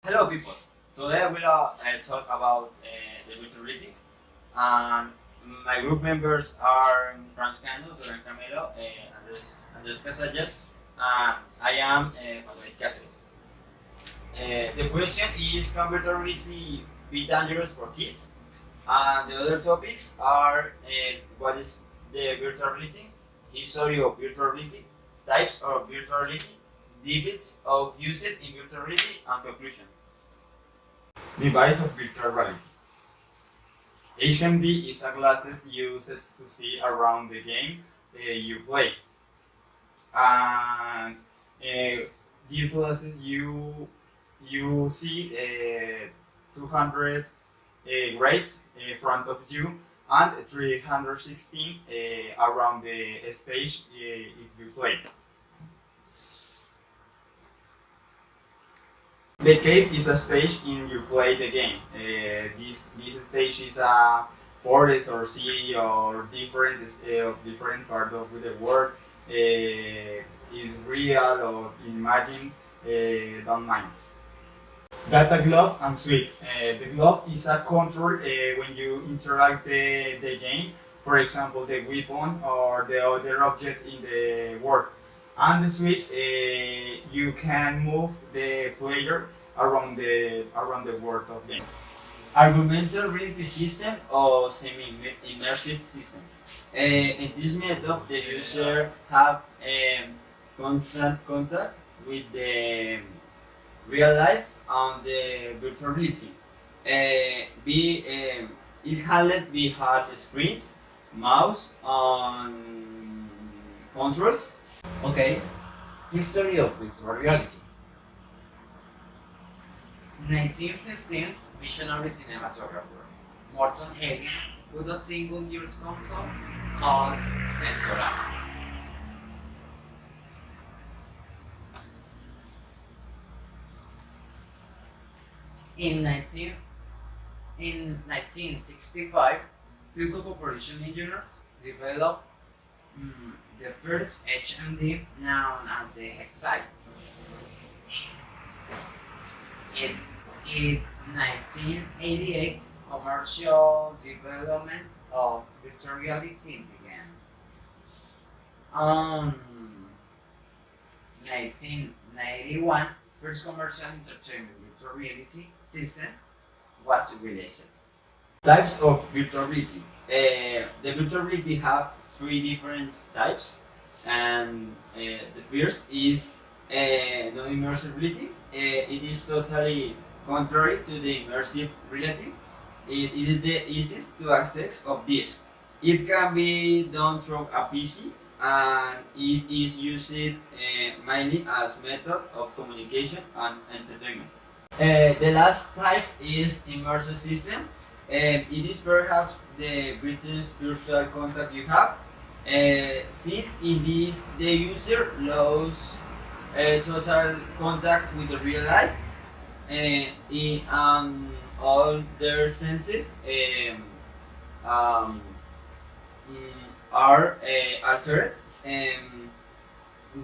Hello people, today we'll talk about the virtuality and my group members are Franz Cano, Duran Camelo, Andres Casallas and I am Manuel Cáceres. The question is, can virtuality be dangerous for kids? And the other topics are what is the virtuality, history of virtuality, types of virtuality, debates of usage in virtuality, and conclusion. Device of virtual reality. HMD is a glasses used to see around the game you play. And these glasses you see 200 grades in front of you and 316 around the stage if you play. The cave is a stage in you play the game. This stage is a forest or sea or different part of the world. Is real or imagined, don't mind. Data glove and suite. The glove is a control when you interact the game. For example, the weapon or the other object in the world. And the suite, you can move the player around the world of game. Argumental reality system or semi-immersive system. In this method, the user have constant contact with the real life and the virtuality. Is handled behind screens, mouse, and controls. Okay, history of virtual reality. 1915's visionary cinematographer Morton Haley with a single-use console called Sensorama. In 1965, Philco Corporation engineers developed the first HMD known as the Excite. In 1988, commercial development of virtual reality began. 1991, first commercial entertainment virtual reality system was released. Types of virtuality. The virtuality have three different types, and the first is non-immersive reality. It is totally contrary to the immersive reality. It is the easiest to access of this. It can be done through a PC and it is used mainly as method of communication and entertainment. The last type is immersive system. It is perhaps the greatest virtual contact you have, since in this the user loses total contact with the real life, all their senses are altered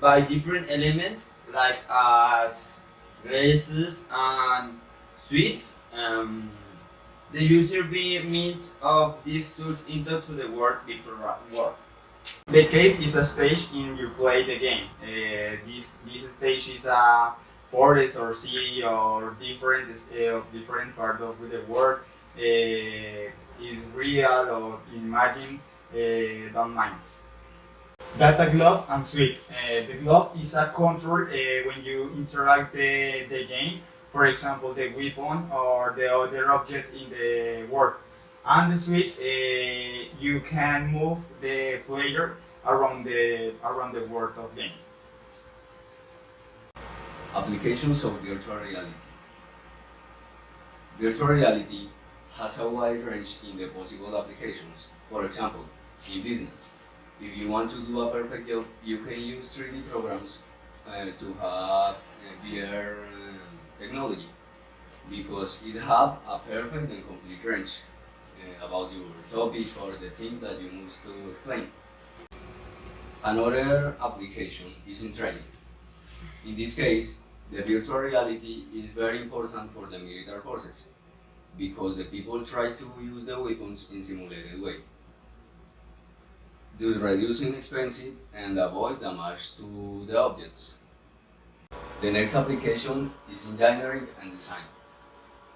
by different elements like glasses and suites. The user means of these tools into the virtual world. The cave is a stage in you play the game. This stage is a forest or sea or different part of the world. Is real or imagined, don't mind. Data glove and suite. The glove is a control when you interact the game. For example, the weapon or the other object in the world. And the suite, you can move the player around the world of game. Applications of virtual reality. Virtual reality has a wide range in the possible applications. For example, in business, if you want to do a perfect job, you can use 3D programs to have VR technology, because it have a perfect and complete range about your topic or the thing that you must to explain. Another application is in training. In this case, The virtual reality is very important for the military forces because the people try to use the weapons in simulated way, thus reducing expenses and avoid damage to the objects. The next application is engineering and design.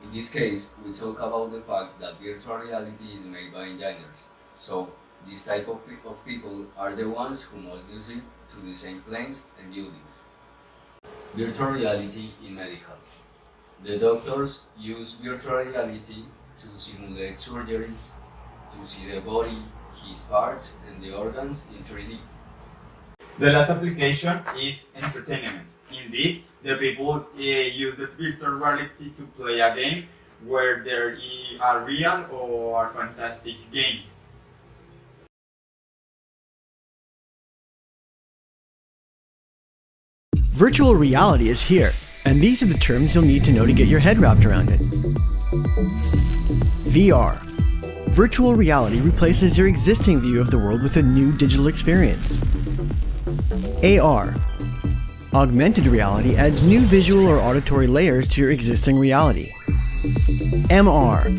In this case, we talk about the fact that virtual reality is made by engineers. So, this type of people are the ones who must use it to design planes and buildings. Virtual reality in medical. The doctors use virtual reality to simulate surgeries, to see the body, his parts, and the organs in 3D. The last application is entertainment. In this, the people use the virtual reality to play a game where there is a real or fantastic game. Virtual reality is here, and these are the terms you'll need to know to get your head wrapped around it. VR. Virtual reality replaces your existing view of the world with a new digital experience. AR. Augmented reality adds new visual or auditory layers to your existing reality. MR.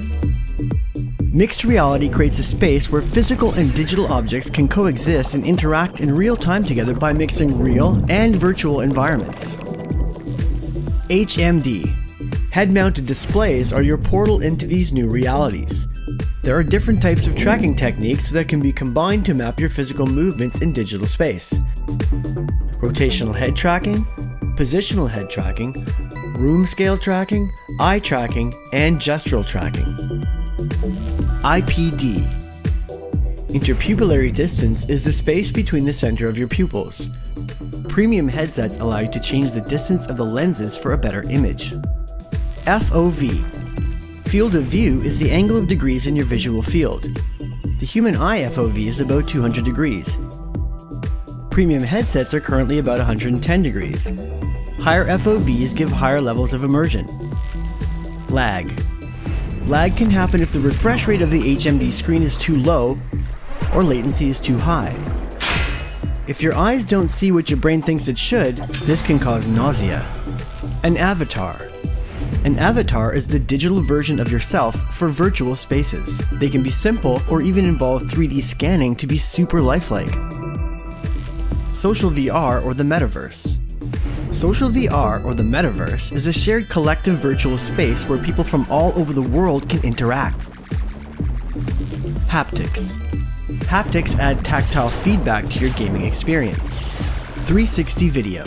Mixed reality creates a space where physical and digital objects can coexist and interact in real time together by mixing real and virtual environments. HMD. Head-mounted displays are your portal into these new realities. There are different types of tracking techniques that can be combined to map your physical movements in digital space. Rotational head tracking, positional head tracking, room scale tracking, eye tracking, and gestural tracking. IPD. Interpupillary distance is the space between the center of your pupils. Premium headsets allow you to change the distance of the lenses for a better image. FOV. Field of view is the angle of degrees in your visual field. The human eye FOV is about 200 degrees. Premium headsets are currently about 110 degrees. Higher FOVs give higher levels of immersion. Lag. Lag can happen if the refresh rate of the HMD screen is too low or latency is too high. If your eyes don't see what your brain thinks it should, this can cause nausea. An avatar. An avatar is the digital version of yourself for virtual spaces. They can be simple or even involve 3D scanning to be super lifelike. Social VR or the metaverse. Social VR or the metaverse is a shared collective virtual space where people from all over the world can interact. Haptics. Haptics add tactile feedback to your gaming experience. 360 video.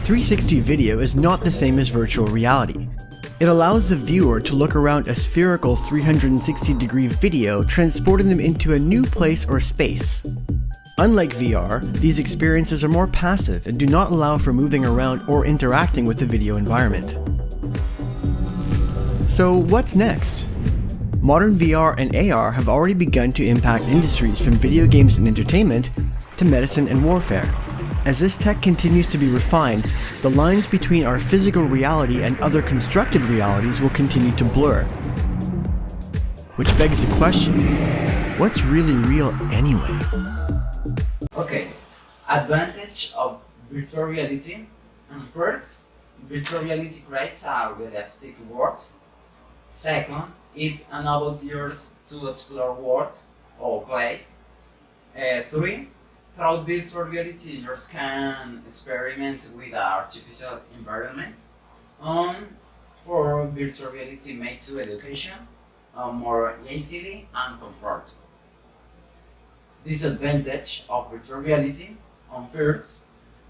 360 video is not the same as virtual reality. It allows the viewer to look around a spherical 360-degree video, transporting them into a new place or space. Unlike VR, these experiences are more passive and do not allow for moving around or interacting with the video environment. So what's next? Modern VR and AR have already begun to impact industries from video games and entertainment to medicine and warfare. As this tech continues to be refined, the lines between our physical reality and other constructed realities will continue to blur. Which begs the question, what's really real anyway? Okay, advantage of virtual reality. First, virtual reality creates a realistic world. Second, it enables users to explore world or place. 3, through virtual reality, users can experiment with artificial environment. 4, virtual reality makes education more easily and comfortable. Disadvantage of virtual reality. First,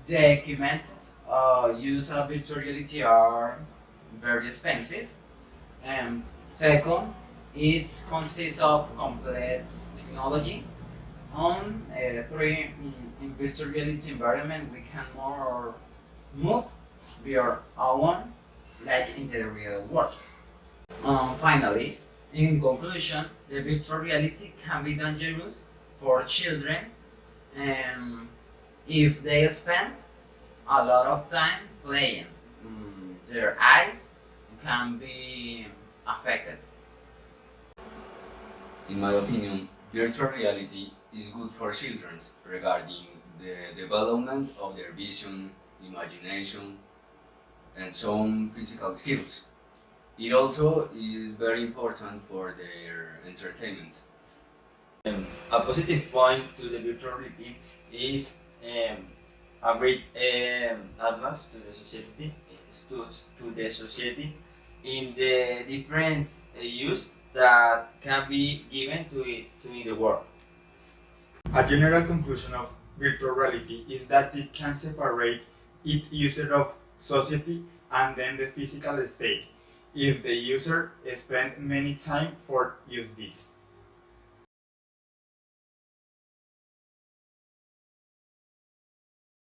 the equipment use of virtual reality are very expensive. And second, it consists of complex technology. 3, in virtual reality environment, we can more move our own like in the real world. Finally, in conclusion, the virtual reality can be dangerous for children if they spend a lot of time playing. Their eyes can be affected. In my opinion, virtual reality is good for children regarding the development of their vision, imagination, and some physical skills. It also is very important for their entertainment. A positive point to the virtual reality is a great advance to the society, to the society in the different use that can be given to it to in the world. A general conclusion of virtual reality is that it can separate its user of society and then the physical state if the user spend many time for use this.